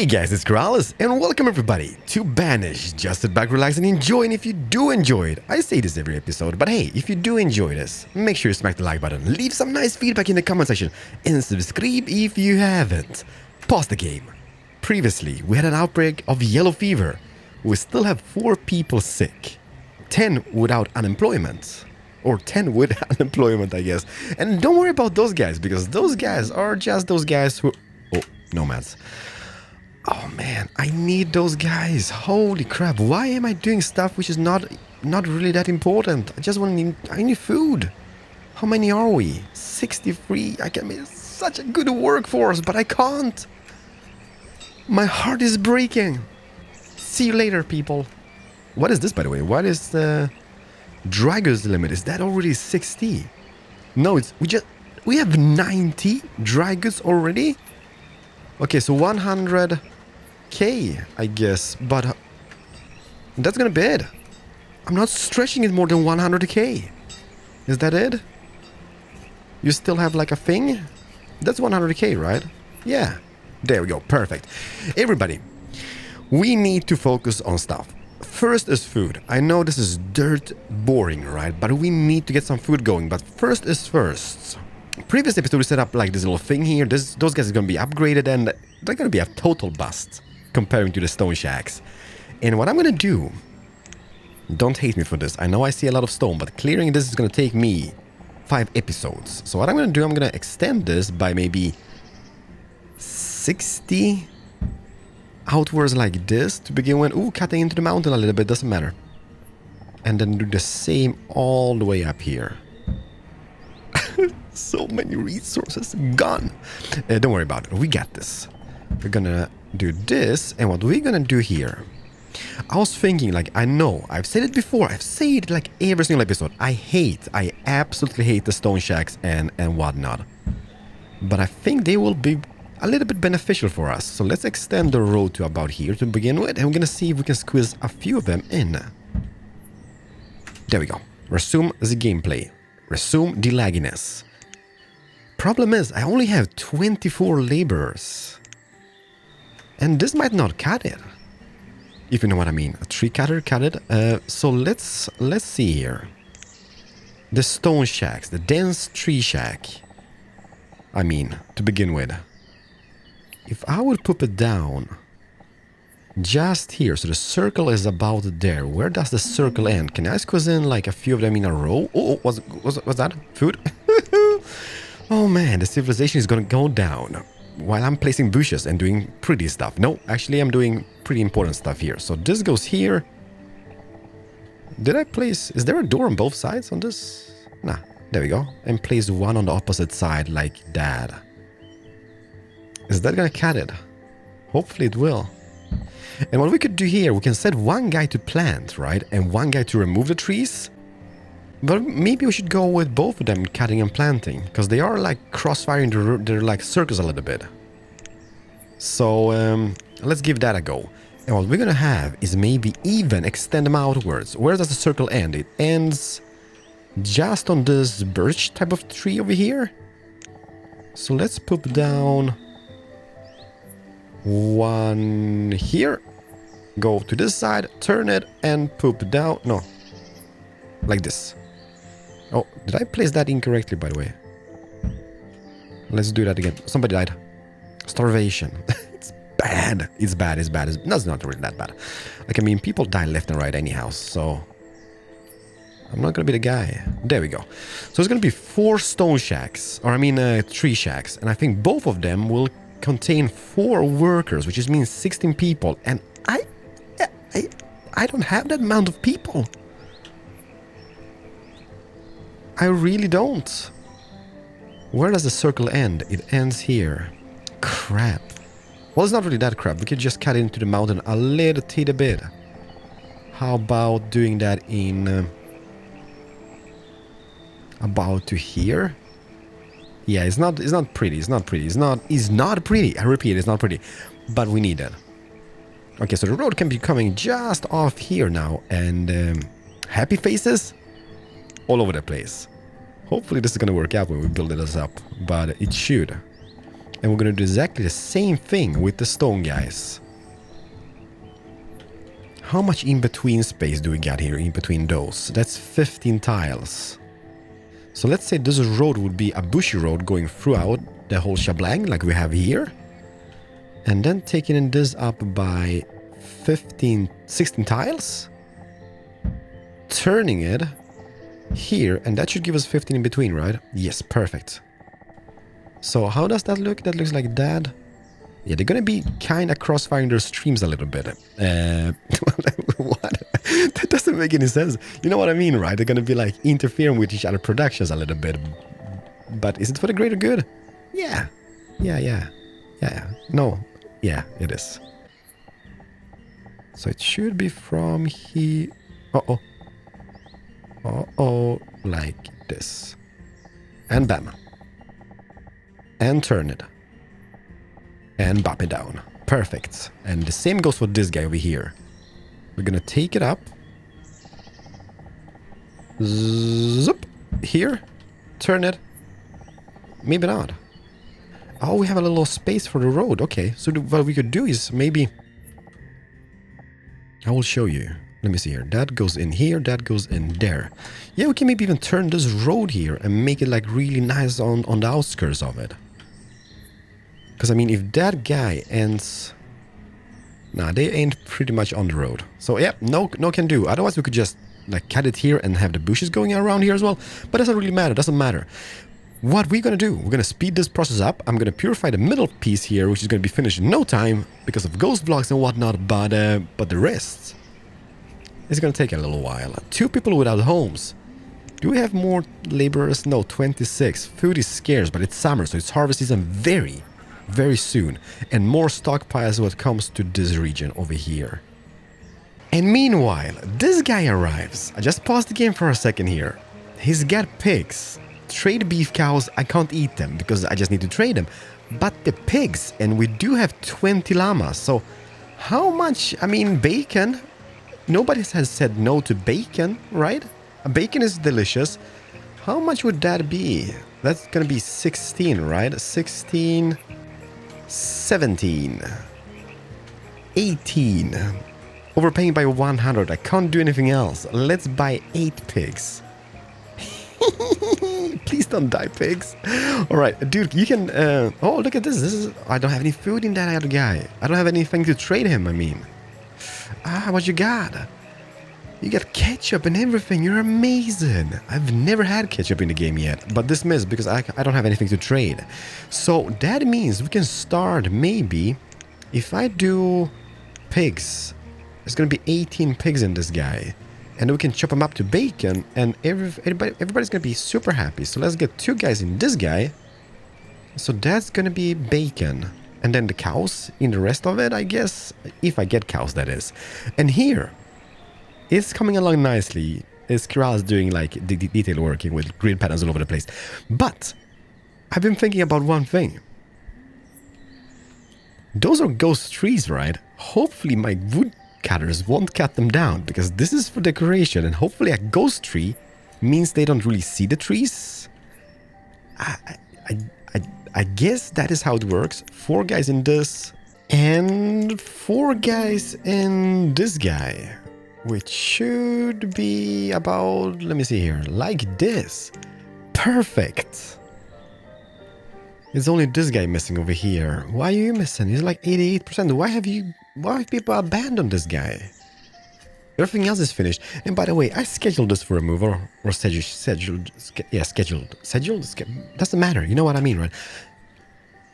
Hey guys, it's Keralis, and welcome everybody to Banished. Just sit back, relax, and enjoy. And if you do enjoy it, I say this every episode, but hey, if you do enjoy this, make sure you smack the like button, leave some nice feedback in the comment section, and subscribe if you haven't. Pause the game. Previously, we had an outbreak of yellow fever. We still have 4 people sick, 10 without unemployment. Or 10 with unemployment, I guess. And don't worry about those guys, because those guys are just those guys who... Oh, nomads. Oh man, I need those guys. Holy crap, why am I doing stuff which is not really that important? I need food. How many are we? 63. I can make such a good workforce, but I can't. My heart is breaking. See you later, people. What is this, by the way? What is the Dragons limit? Is that already 60? No, we have 90 Dragons already. Okay, so 100k, I guess, but that's gonna be it. I'm not stretching it more than 100k. Is that it? You still have like a thing? That's 100k, right? Yeah. There we go. Perfect. Everybody, we need to focus on stuff. First is food. I know this is dirt boring, right? But we need to get some food going. But first is first. Previous episode we set up like this little thing here. Those guys are going to be upgraded and they're going to be a total bust comparing to the stone shacks. And what I'm going to do, don't hate me for this. I know I see a lot of stone, but clearing this is going to take me 5 episodes. So what I'm going to do, I'm going to extend this by maybe 60 outwards like this to begin with. Ooh, cutting into the mountain a little bit, doesn't matter. And then do the same all the way up here. So many resources gone. Don't worry about it. We got this. We're gonna do this. And what we're gonna do here, I was thinking, like, I know I've said it before. I've said it like every single episode. I absolutely hate the stone shacks and whatnot. But I think they will be a little bit beneficial for us. So let's extend the road to about here to begin with. And we're gonna see if we can squeeze a few of them in. There we go. Resume the gameplay. Resume the lagginess. Problem is, I only have 24 laborers. And this might not cut it. If you know what I mean. A tree cutter cut it. So let's see here. The stone shacks. The dense tree shack. I mean, to begin with. If I would put it down just here, so the circle is about there. Where does the circle end? Can I squeeze in like a few of them in a row? Oh, was that food? Oh man, the civilization is gonna go down while I'm placing bushes and doing pretty stuff. No, actually I'm doing pretty important stuff here. So this goes here. Did I place... Is there a door on both sides on this? Nah, there we go. And place one on the opposite side like that. Is that gonna cut it? Hopefully it will. And what we could do here, we can set one guy to plant, right? And one guy to remove the trees. But maybe we should go with both of them, cutting and planting. Because they are like crossfiring their like circles a little bit. So let's give that a go. And what we're gonna have is maybe even extend them outwards. Where does the circle end? It ends just on this birch type of tree over here. So let's put down one here. Go to this side, turn it, and poop down. No. Like this. Oh, did I place that incorrectly, by the way? Let's do that again. Somebody died. Starvation. It's bad. It's bad. It's bad. That's not really that bad. Like, I mean, people die left and right anyhow, so... I'm not gonna be the guy. There we go. So it's gonna be 4 stone shacks. Or, I mean, tree shacks. And I think both of them will contain 4 workers, which means 16 people. And I don't have that amount of people. I really don't. Where does the circle end? It ends here. Crap. Well, it's not really that crap. We could just cut into the mountain a little teeny bit. How about doing that in... about to here? Yeah, it's not pretty. It's not pretty. It's not pretty. I repeat, it's not pretty. But we need it. Okay, so the road can be coming just off here now. And happy faces all over the place. Hopefully this is going to work out when we build this up. But it should. And we're gonna do exactly the same thing with the stone guys. How much in-between space do we got here in between those? That's 15 tiles. So let's say this road would be a bushy road going throughout the whole shebang like we have here. And then taking this up by 16 tiles. Turning it here, and that should give us 15 in between, right? Yes, perfect. So how does that look? That looks like that. Yeah, they're gonna be kind of crossfiring their streams a little bit. What? That doesn't make any sense. You know what I mean, right? They're gonna be like interfering with each other productions a little bit. But is it for the greater good? Yeah. Yeah. No. Yeah, it is. So it should be from here. Like this. And bam. And turn it. And bop it down. Perfect. And the same goes for this guy over here. We're gonna take it up. Zoop. Here. Turn it. Maybe not. Oh, we have a little space for the road. Okay, so what we could do is maybe... I will show you. Let me see here. That goes in here. That goes in there. Yeah, we can maybe even turn this road here and make it like really nice on the outskirts of it. Because, I mean, if that guy ends... Nah, they ain't pretty much on the road. So, yeah, no can do. Otherwise, we could just like cut it here and have the bushes going around here as well. But it doesn't really matter. It doesn't matter. What we're going to do, we're going to speed this process up. I'm going to purify the middle piece here, which is going to be finished in no time because of ghost blocks and whatnot. But the rest is going to take a little while. 2 people without homes. Do we have more laborers? No, 26. Food is scarce, but it's summer, so it's harvest season very, very soon. And more stockpiles when it comes to this region over here. And meanwhile, this guy arrives. I just paused the game for a second here. He's got pigs. Trade beef cows, I can't eat them because I just need to trade them. But the pigs, and we do have 20 llamas. So how much, I mean, bacon. Nobody has said no to bacon, right? Bacon is delicious. How much would that be? That's gonna be 16, right? 16, 17, 18. Overpaying by 100. I can't do anything else. Let's buy 8 pigs. Please don't die, pigs. All right, dude, you can... oh, look at this. I don't have any food in that other guy. I don't have anything to trade him, I mean. What you got? You got ketchup and everything. You're amazing. I've never had ketchup in the game yet. But this missed because I don't have anything to trade. So that means we can start maybe... If I do pigs... There's going to be 18 pigs in this guy. And we can chop them up to bacon, and everybody's going to be super happy. So let's get 2 guys in this guy. So that's going to be bacon. And then the cows in the rest of it, I guess. If I get cows, that is. And here, it's coming along nicely. It's Keralis doing like the detail working with grid patterns all over the place. But I've been thinking about one thing. Those are ghost trees, right? Hopefully my wood cutters won't cut them down because this is for decoration, and hopefully a ghost tree means they don't really see the trees. I guess that is how it works. 4 guys in this and 4 guys in this guy, which should be about, let me see here, like this. Perfect. It's only this guy missing over here. Why are you missing? He's like 88%. Why have people abandoned this guy? Everything else is finished. And by the way, I scheduled this for removal or scheduled. Doesn't matter. You know what I mean, right?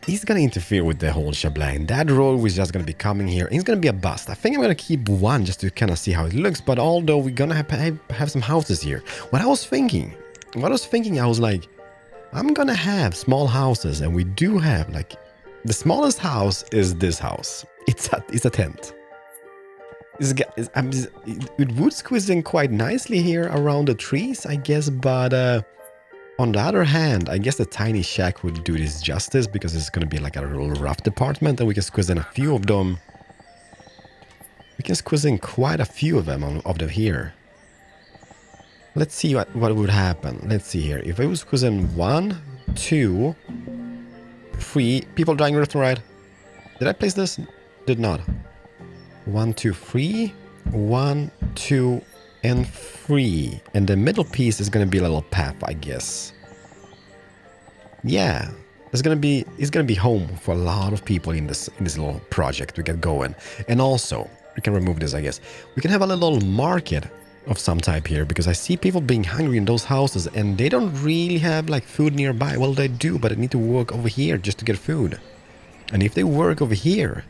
He's gonna interfere with the whole shebang. That road was just gonna be coming here. He's gonna be a bust. I think I'm gonna keep 1 just to kind of see how it looks. But although we're gonna have some houses here, what I was thinking, I was like, I'm gonna have small houses, and we do have like the smallest house is this house. It's a tent. It would squeeze in quite nicely here around the trees, I guess. But on the other hand, I guess the tiny shack would do this justice because it's gonna be like a little rough department, and we can squeeze in a few of them. We can squeeze in quite a few of them here. Let's see what would happen. Let's see here. If I was squeeze in 1, 2, 3. People dying left and right. Did I place this? Did not. 1, 2, 3. 1, 2, and 3. And the middle piece is gonna be a little path, I guess. Yeah. It's gonna be home for a lot of people in this little project to get going. And also, we can remove this, I guess. We can have a little market of some type here, because I see people being hungry in those houses and they don't really have like food nearby. Well, they do, but they need to work over here just to get food. And if they work over here,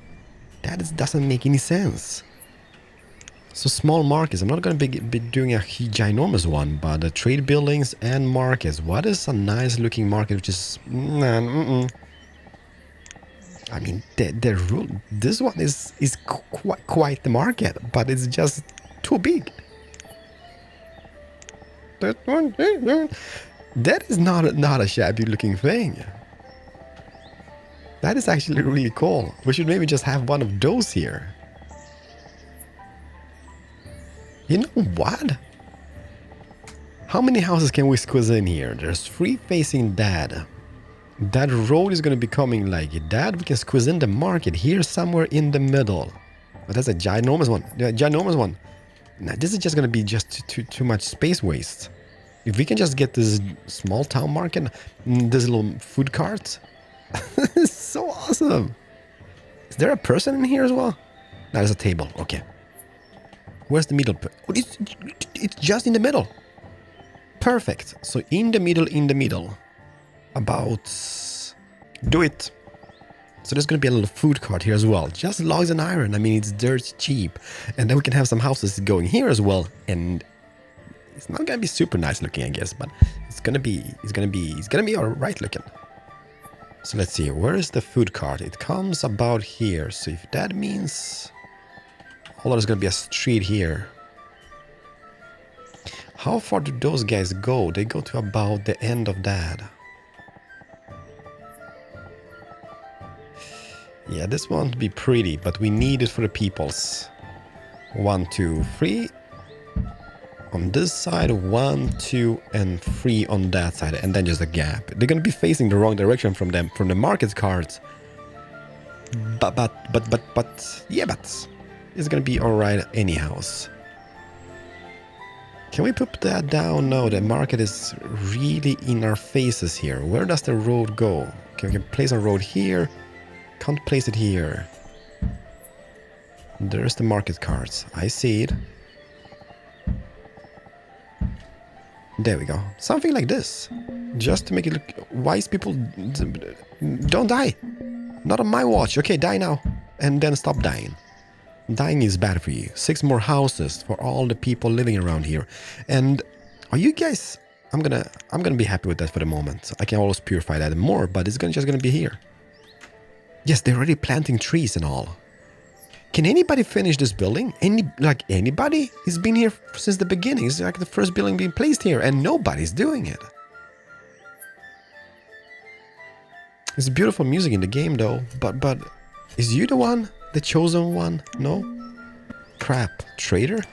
doesn't make any sense. So small markets. I'm not going to be doing a ginormous one, but the trade buildings and markets. What is a nice looking market which is... I mean, this one is quite the market, but it's just too big. That is not a shabby looking thing. That is actually really cool. We should maybe just have one of those here. You know what? How many houses can we squeeze in here? There's 3 facing that. That road is going to be coming like that. We can squeeze in the market here somewhere in the middle. But that's a ginormous one. Yeah, ginormous one. Now, this is just going to be just too much space waste. If we can just get this small town market, this little food cart. It's so awesome. Is there a person in here as well? No, there's a table. Okay. Where's the middle? Oh, it's just in the middle. Perfect. So in the middle. About... Do it. So there's going to be a little food cart here as well. Just logs and iron. I mean, it's dirt cheap. And then we can have some houses going here as well. And it's not going to be super nice looking, I guess. But it's going to be alright looking. So let's see. Where is the food cart? It comes about here. So if that means... Hold on, there's going to be a street here. How far do those guys go? They go to about the end of that. Yeah, this won't be pretty, but we need it for the peoples. 1, 2, 3. On this side, 1, 2, and 3 on that side, and then just a gap. They're going to be facing the wrong direction from the market cards. But it's going to be alright anyhow. Can we put that down? No, the market is really in our faces here. Where does the road go? Okay, we can place a road here. Can't place it here. There's the market cards. I see it. There we go. Something like this. Just to make it look... Wise people... Don't die. Not on my watch. Okay, die now. And then stop dying. Dying is bad for you. 6 more houses for all the people living around here. And are you guys... I'm gonna be happy with that for the moment. I can always purify that more, but it's just gonna be here. Yes, they're already planting trees and all. Can anybody finish this building? Anybody? It's been here since the beginning. It's like the first building being placed here, and nobody's doing it. It's beautiful music in the game, though. But is you the one? The chosen one? No? Crap. Traitor?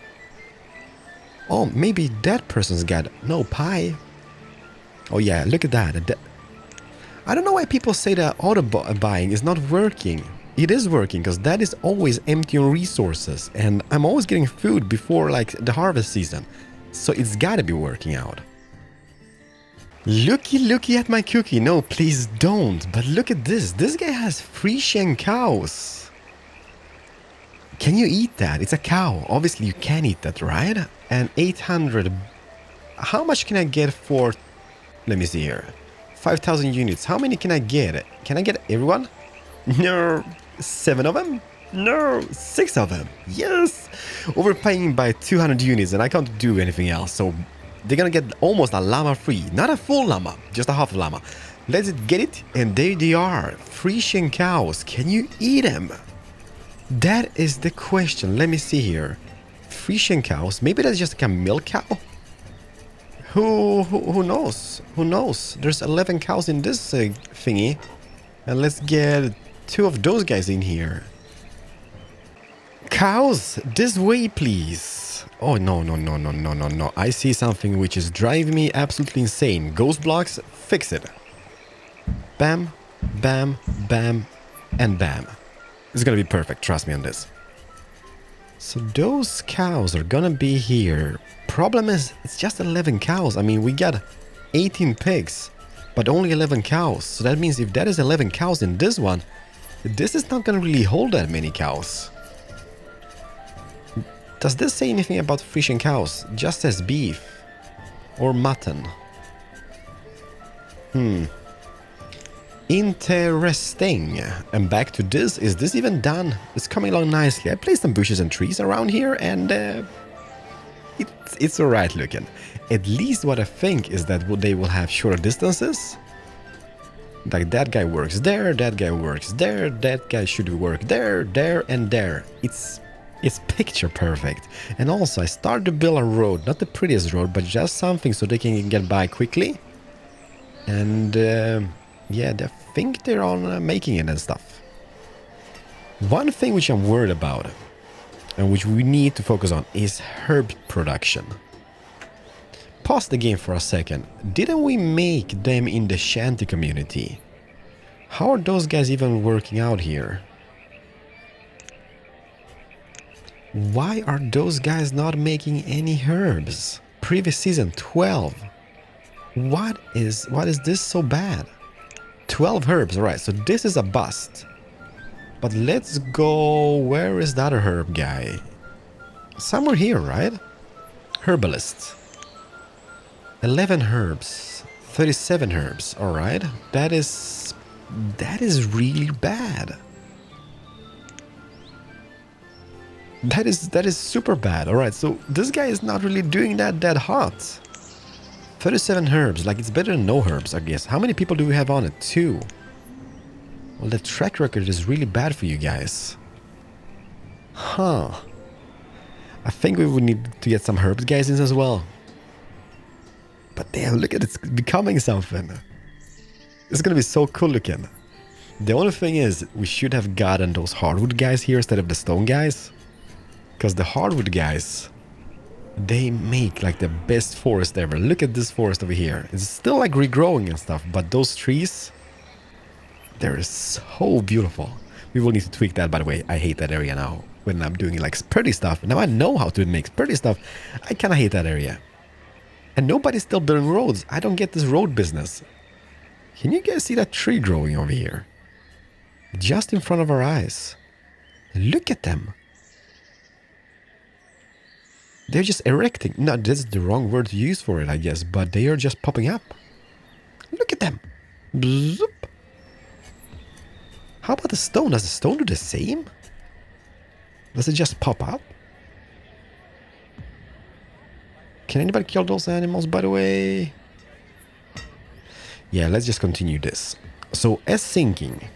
Oh, maybe that person's got... No, pie. Oh yeah, look at that. I don't know why people say that auto buying is not working. It is working, because that is always empty on resources. And I'm always getting food before, like, the harvest season. So it's gotta be working out. Looky at my cookie. No, please don't. But look at this. This guy has Frisian cows. Can you eat that? It's a cow. Obviously, you can eat that, right? And 800. How much can I get for... Let me see here. 5,000 units. How many can I get? Can I get everyone? No. 7 of them? No. 6 of them. Yes. Overpaying by 200 units, and I can't do anything else. So they're gonna get almost a llama free. Not a full llama, just a half llama. Let's get it. And there they are. Frisian cows. Can you eat them? That is the question. Let me see here. Frisian cows. Maybe that's just like a milk cow. Who knows? Who knows? There's 11 cows in this thingy. And let's get 2 of those guys in here. Cows, this way, please. Oh, no. I see something which is driving me absolutely insane. Ghost blocks, fix it. Bam, Bam, bam, and bam. It's gonna be perfect, trust me on this. So those cows are gonna be here. Problem is, it's just 11 cows. I mean, we got 18 pigs, but only 11 cows. So that means if that is 11 cows in this one, this is not gonna really hold that many cows. Does this say anything about fish and cows? Just says beef. Or mutton. Interesting. And back to this. Is this even done? It's coming along nicely. I placed some bushes and trees around here and it's alright looking. At least what I think is that they will have shorter distances. Like that guy works there, that guy works there, that guy should work there, there, and there. It's picture perfect. And also I started to build a road, not the prettiest road, but just something so they can get by quickly. And yeah, I think they're on making it and stuff. One thing which I'm worried about and which we need to focus on is herb production. Pause the game for a second. Didn't we make them in the shanty community? How are those guys even working out here? Why are those guys not making any herbs? Previous season 12. What is this so bad? 12 herbs, alright, so this is a bust. But let's go, where is the other herb guy? Somewhere here, right? Herbalist. 11 herbs, 37 herbs, alright. That is really bad. That is super bad. Alright, so this guy is not really doing that hot. 37 herbs, like it's better than no herbs, I guess. How many people do we have on it? 2. Well, the track record is really bad for you guys. Huh. I think we would need to get some herbs guys in as well. But damn, look at it, it's becoming something. It's gonna be so cool looking. The only thing is, we should have gotten those hardwood guys here instead of the stone guys. Because the hardwood guys, they make like the best forest ever. Look at this forest over here. It's still like regrowing and stuff, but those trees, they're so beautiful. We will need to tweak that, by the way. I hate that area now when I'm doing like pretty stuff. Now I know how to make pretty stuff. I kind of hate that area. And nobody's still building roads. I don't get this road business. Can you guys see that tree growing over here? Just in front of our eyes. Look at them. They're just erecting. No, this is the wrong word to use for it, I guess. But they are just popping up. Look at them. Bzoop. How about the stone? Does the stone do the same? Does it just pop up? Can anybody kill those animals, by the way? Yeah, let's just continue this. So, as thinking,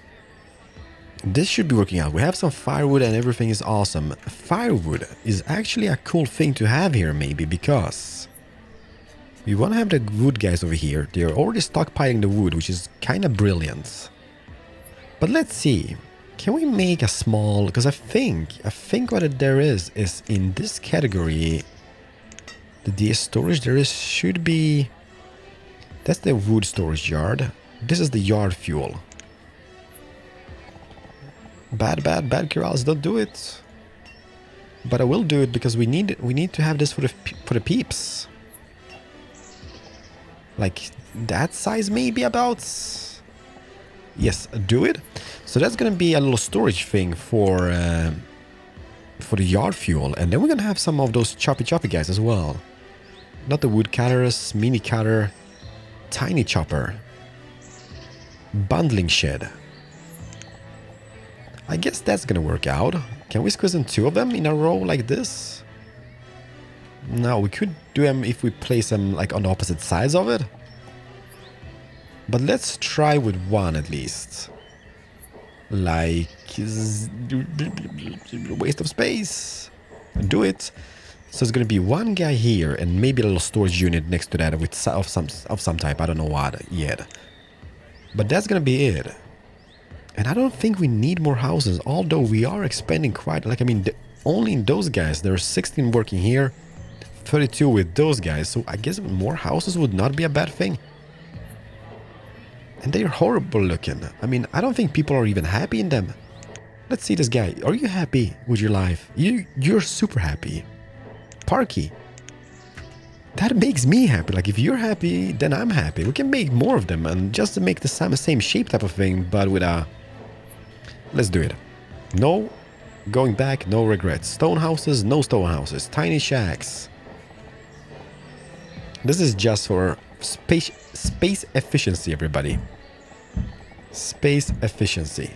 this should be working out. We have some firewood and everything is awesome. Firewood is actually a cool thing to have here, maybe, because we want to have the wood guys over here. They're already stockpiling the wood, which is kind of brilliant. But let's see. Can we make a small... Because I think what there is in this category... The storage there is should be... That's the wood storage yard. This is the yard fuel. Bad, Keralis, don't do it. But I will do it because we need to have this for the peeps. Like that size maybe about. Yes, do it. So that's gonna be a little storage thing for the yard fuel, and then we're gonna have some of those choppy guys as well. Not the wood cutters, mini cutter, tiny chopper, bundling shed. I guess that's gonna work out. Can we squeeze in 2 of them in a row like this? No, we could do them if we place them like on the opposite sides of it. But let's try with 1 at least. Like... waste of space. Do it. So it's gonna be 1 guy here and maybe a little storage unit next to that with of some type. I don't know what yet. But that's gonna be it. And I don't think we need more houses, although we are expanding quite... Like, I mean, only in those guys, there are 16 working here, 32 with those guys, so I guess more houses would not be a bad thing. And they're horrible looking. I mean, I don't think people are even happy in them. Let's see this guy. Are you happy with your life? You're super happy. Parky. That makes me happy. Like, if you're happy, then I'm happy. We can make more of them and just to make the same shape type of thing, but with a... Let's do it. No going back, no regrets. Stone houses, no stone houses. Tiny shacks. This is just for space efficiency, everybody. Space efficiency.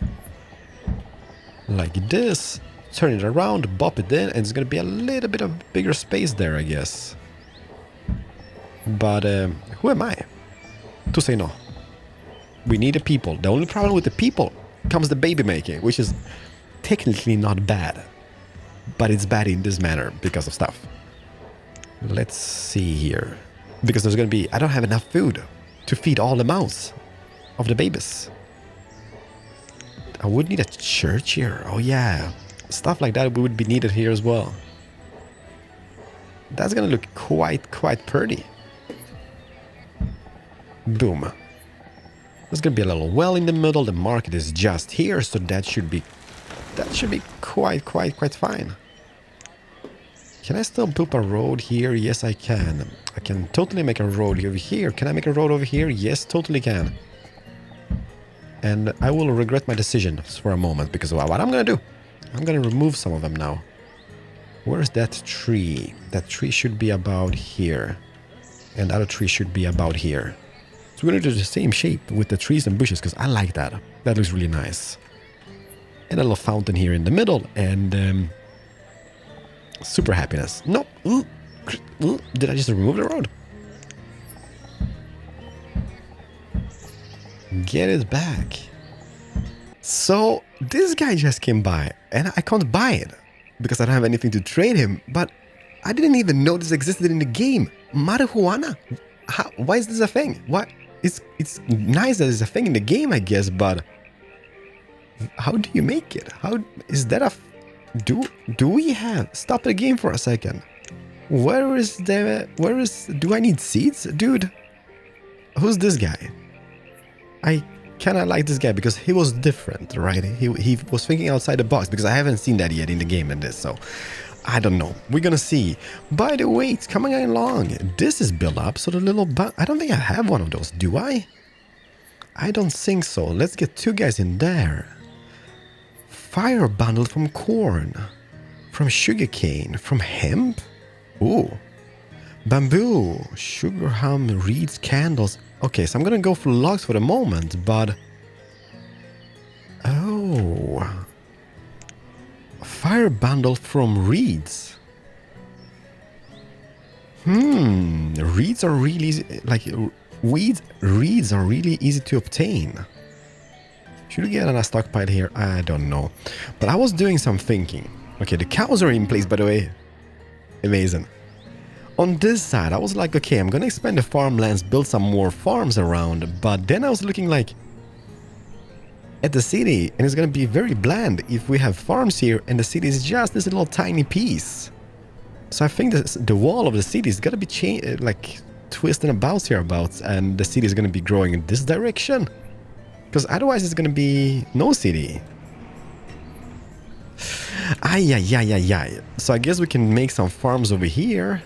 Like this. Turn it around, bop it in, and it's gonna be a little bit of bigger space there, I guess. But who am I to say no? We need the people. The only problem with the people comes the baby making, which is technically not bad, but it's bad in this manner because of stuff. Let's see here. Because there's gonna be... I don't have enough food to feed all the mouths of the babies. I would need a church here. Oh yeah. Stuff like that would be needed here as well. That's gonna look quite pretty. Boom. There's gonna be a little well in the middle. The market is just here, so that should be quite fine. Can I still poop a road here? Yes, I can. I can totally make a road over here. Can I make a road over here? Yes, totally can. And I will regret my decision for a moment because of what I'm gonna do. I'm gonna remove some of them now. Where's that tree? That tree should be about here. And the other tree should be about here. So we're gonna do the same shape with the trees and bushes because I like that. That looks really nice. And a little fountain here in the middle. And super happiness. No. Ooh. Ooh. Did I just remove the road? Get it back. So this guy just came by and I can't buy it because I don't have anything to trade him. But I didn't even know this existed in the game. Marijuana. Why is this a thing? What? It's nice that it's a thing in the game, I guess, but how do you make it? How is that a... Do we have... Stop the game for a second. Where is... Do I need seeds? Dude, who's this guy? I kind of like this guy because he was different, right? He was thinking outside the box because I haven't seen that yet in the game in this, so I don't know. We're gonna see. By the way, it's coming along. This is built up, so the little... I don't think I have one of those, do I? I don't think so. Let's get two guys in there. Fire bundle from corn, from sugarcane, from hemp. Ooh. Bamboo, sugar hum, reeds, candles. Okay, so I'm gonna go for logs for the moment, but... Oh. Fire bundle from reeds. Reeds are really easy, like reeds are really easy to obtain. Should we get on a stockpile here? I don't know. But I was doing some thinking. Okay, the cows are in place, by the way. Amazing. On this side, I was like, okay, I'm gonna expand the farmlands, build some more farms around. But then I was looking like at the city, and it's gonna be very bland if we have farms here and the city is just this little tiny piece. So I think the wall of the city is gonna be like twisting about hereabouts, and the city is gonna be growing in this direction. Because otherwise it's gonna be no city. Ay. So I guess we can make some farms over here.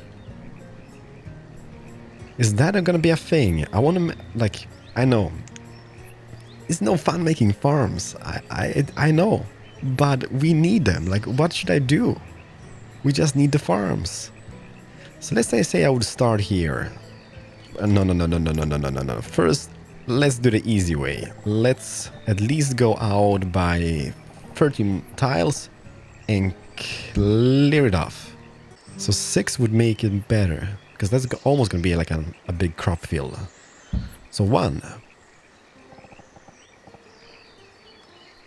Is that gonna be a thing? I wanna, like, I know. It's no fun making farms. I know. But we need them. Like, what should I do? We just need the farms. So let's say I would start here. No. First, let's do the easy way. Let's at least go out by 13 tiles and clear it off. So 6 would make it better, because that's almost going to be like a big crop field. So 1.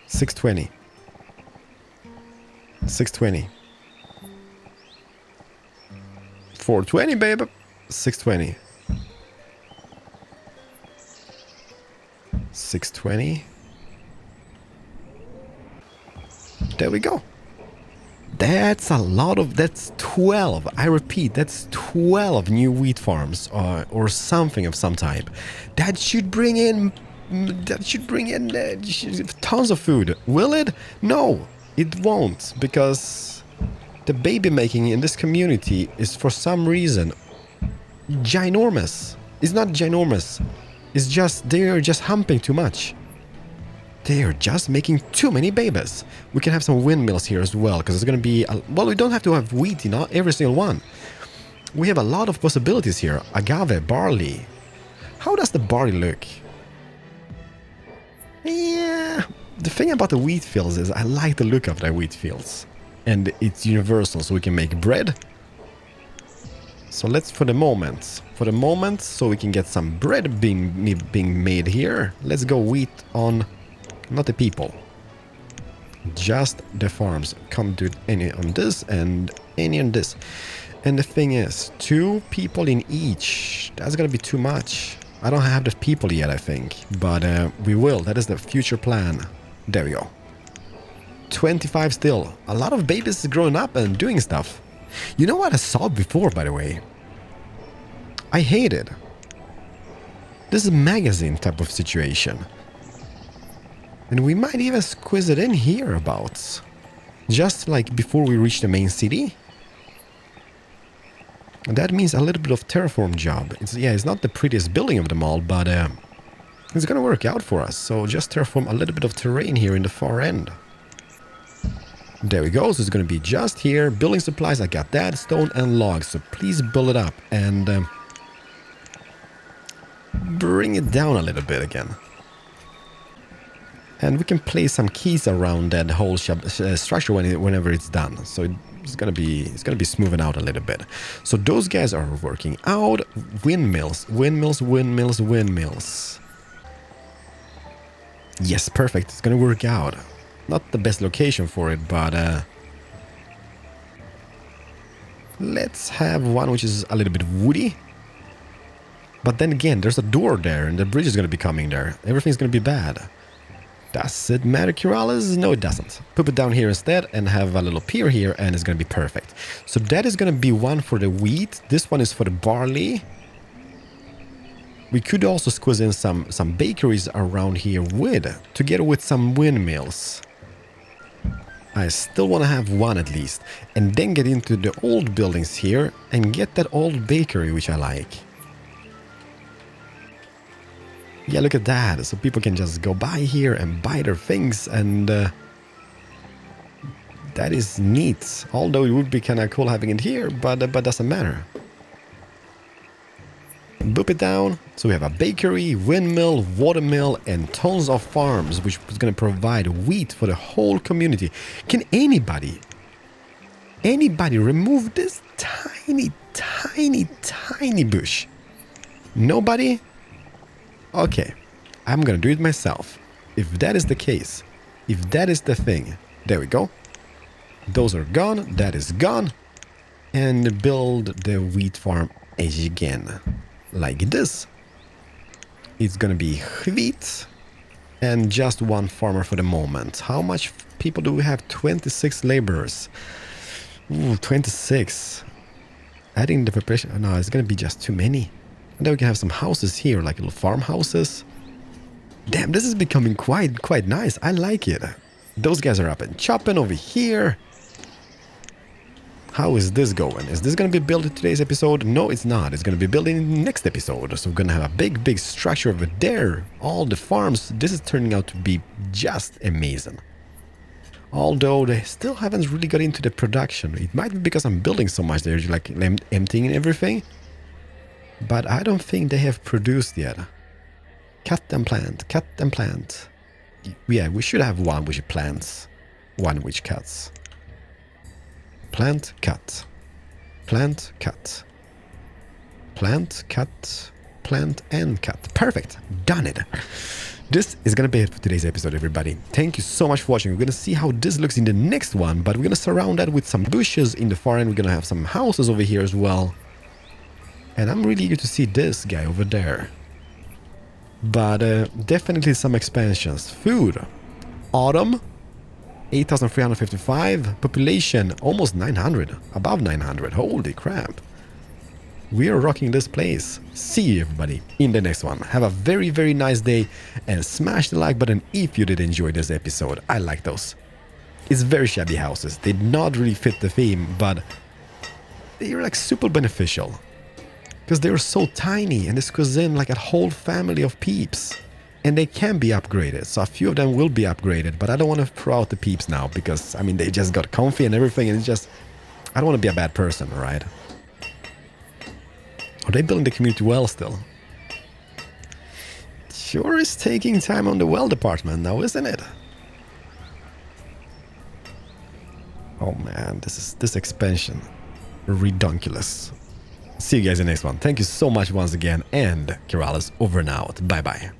620. 620. 420, baby. 620. 620. There we go. That's a lot of... That's 12. I repeat, that's 12 new wheat farms or something of some type. That should bring in that should bring in tons of food. Will it? No, it won't, because the baby making in this community is for some reason ginormous. It's not ginormous. It's just they're just humping too much. They are just making too many babies. We can have some windmills here as well, because it's going to be... well, we don't have to have wheat in every single one. We have a lot of possibilities here. Agave, barley. How does the barley look? Yeah, the thing about the wheat fields is I like the look of the wheat fields. And it's universal, so we can make bread. So let's, for the moment, so we can get some bread being made here, let's go wheat on... not the people, just the farms. Come to any on this and any on this. And the thing is, 2 people in each. That's gonna be too much. I don't have the people yet, I think. But we will. That is the future plan. There we go. 25 still. A lot of babies growing up and doing stuff. You know what I saw before, by the way? I hate it. This is a magazine type of situation. And we might even squeeze it in here about. Just like before we reach the main city. And that means a little bit of terraform job. It's not the prettiest building of them all, but it's gonna work out for us. So just terraform a little bit of terrain here in the far end. There we go. So it's gonna be just here. Building supplies, I got that. Stone and logs. So please build it up and bring it down a little bit again. And we can place some keys around that whole structure whenever it's done. So it's gonna be smoothing out a little bit. So those guys are working out. Windmills. Yes, perfect. It's gonna work out. Not the best location for it, but let's have one which is a little bit woody. But then again, there's a door there, and the bridge is gonna be coming there. Everything's gonna be bad. Does it matter, Keralis? No, it doesn't. Put it down here instead and have a little pier here, and it's going to be perfect. So that is going to be one for the wheat. This one is for the barley. We could also squeeze in some bakeries around here together with some windmills. I still want to have one at least. And then get into the old buildings here and get that old bakery, which I like. Yeah, look at that. So people can just go by here and buy their things, and that is neat. Although it would be kind of cool having it here, but doesn't matter. Boop it down. So we have a bakery, windmill, watermill, and tons of farms, which is going to provide wheat for the whole community. Can anybody remove this tiny bush? Nobody? Okay, I'm gonna do it myself. If that is the case, if that is the thing, there we go. Those are gone, that is gone. And build the wheat farm again, like this. It's gonna be wheat and just one farmer for the moment. How much people do we have? 26 laborers. Ooh, 26. Adding the preparation, no, it's gonna be just too many. And then we can have some houses here, like little farmhouses. Damn, this is becoming quite nice. I like it. Those guys are up and chopping over here. How is this going? Is this going to be built in today's episode? No, it's not. It's going to be built in the next episode. So we're going to have a big structure over there. All the farms. This is turning out to be just amazing. Although they still haven't really got into the production. It might be because I'm building so much. They're like emptying everything. But I don't think they have produced yet. Cut and plant. Yeah, we should have one which plants, one which cuts. Plant, cut. Plant, cut. Plant, cut. Plant and cut. Perfect. Done it. This is going to be it for today's episode, everybody. Thank you so much for watching. We're going to see how this looks in the next one, but we're going to surround that with some bushes in the far end. We're going to have some houses over here as well. And I'm really eager to see this guy over there. But definitely some expansions. Food. Autumn. 8,355. Population almost 900. Above 900. Holy crap. we are rocking this place. See you everybody in the next one. Have a very, very nice day and smash the like button if you did enjoy this episode. I like those. It's very shabby houses. They did not really fit the theme, but they're like super beneficial. Because they're so tiny and this goes in like a whole family of peeps. And they can be upgraded. So a few of them will be upgraded, but I don't want to throw out the peeps now because, I mean, they just got comfy and everything and it's just... I don't want to be a bad person, right? Are they building the community well still? Sure is taking time on the well department now, isn't it? Oh man, this expansion. Redunculous. See you guys in the next one. Thank you so much once again, and Keralis over and out. Bye bye.